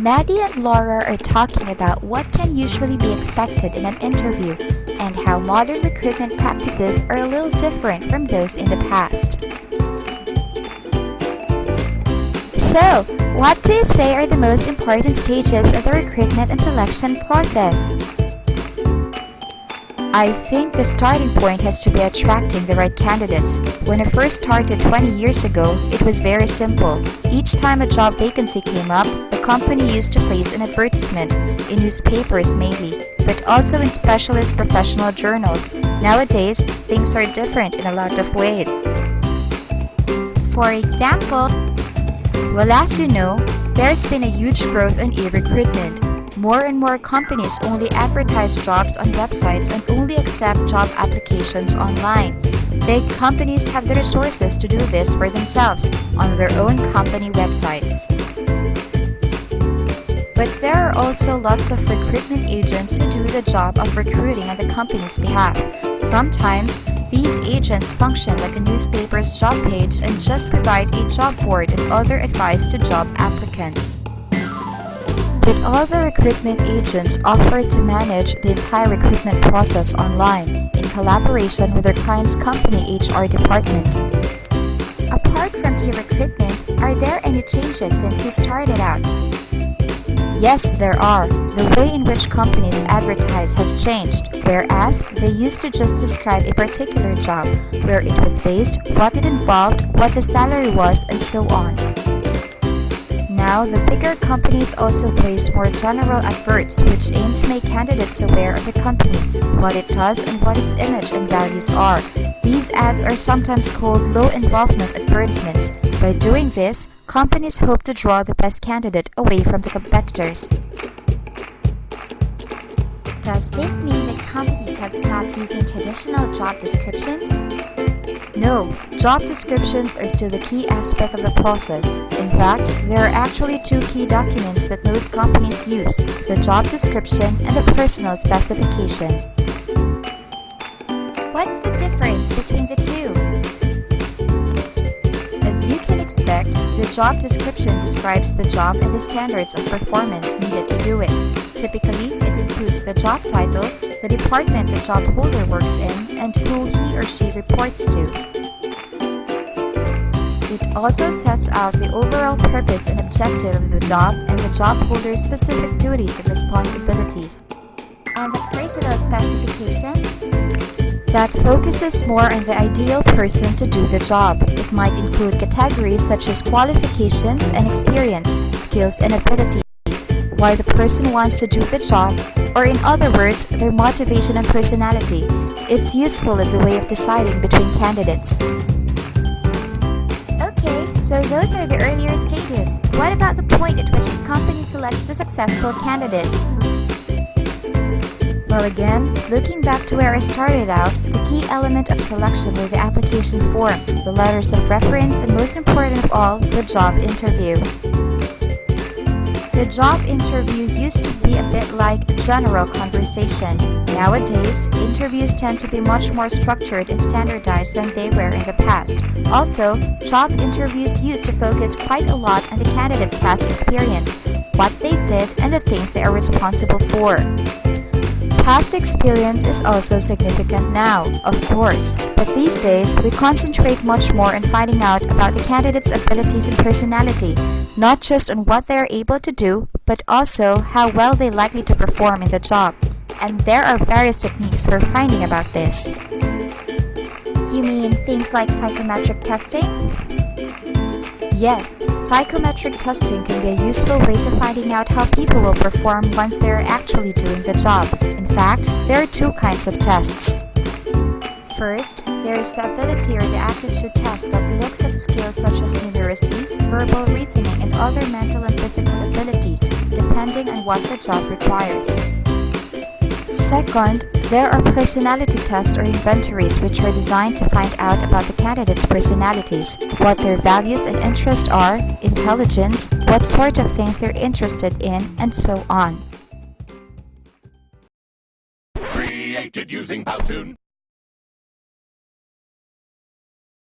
Maddie and Laura are talking about what can usually be expected in an interview and how modern recruitment practices are a little different from those in the past. So, what do you say are the most important stages of the recruitment and selection process? I think the starting point has to be attracting the right candidates. When I first started 20 years ago, it was very simple. Each time a job vacancy came up, the company used to place an advertisement, in newspapers mainly, but also in specialist professional journals. Nowadays, things are different in a lot of ways. For example, as you know, there's been a huge growth in e-recruitment. More and more companies only advertise jobs on websites and only accept job applications online. Big companies have the resources to do this for themselves on their own company websites. But there are also lots of recruitment agents who do the job of recruiting on the company's behalf. Sometimes, these agents function like a newspaper's job page and just provide a job board and other advice to job applicants. But all the recruitment agents offer to manage the entire recruitment process online in collaboration with their client's company HR department. Apart from e-recruitment, are there any changes since you started out? Yes, there are. The way in which companies advertise has changed, whereas they used to just describe a particular job, where it was based, what it involved, what the salary was, and so on. Now, the bigger companies also place more general adverts which aim to make candidates aware of the company, what it does, and what its image and values are. These ads are sometimes called low-involvement advertisements. By doing this, companies hope to draw the best candidate away from the competitors. Does this mean that companies have stopped using traditional job descriptions? No, job descriptions are still the key aspect of the process. In fact, there are actually two key documents that most companies use, the job description and the personal specification. What's the difference between the two? As you can expect, the job description describes the job and the standards of performance needed to do it. Typically, it includes the job title, the department the job holder works in, and who he or she reports to. It also sets out the overall purpose and objective of the job and the job holder's specific duties and responsibilities. And the personal specification? That focuses more on the ideal person to do the job. It might include categories such as qualifications and experience, skills and abilities, why the person wants to do the job, or in other words, their motivation and personality. It's useful as a way of deciding between candidates. Okay, so those are the earlier stages. What about the point at which the company selects the successful candidate? Well, again, looking back to where I started out, the key element of selection were the application form, the letters of reference, and most important of all, the job interview. The job interview used to be a bit like a general conversation. Nowadays, interviews tend to be much more structured and standardized than they were in the past. Also, job interviews used to focus quite a lot on the candidate's past experience, what they did, and the things they are responsible for. Past experience is also significant now, of course, but these days we concentrate much more on finding out about the candidate's abilities and personality, not just on what they are able to do, but also how well they're likely to perform in the job. And there are various techniques for finding about this. You mean things like psychometric testing? Yes, psychometric testing can be a useful way to finding out how people will perform once they are actually doing the job. In fact, there are two kinds of tests. First, there is the ability or the aptitude test that looks at skills such as numeracy, verbal reasoning, and other mental and physical abilities, depending on what the job requires. Second, there are personality tests or inventories which are designed to find out about the candidate's personalities, what their values and interests are, intelligence, what sort of things they're interested in, and so on. Created using Powtoon.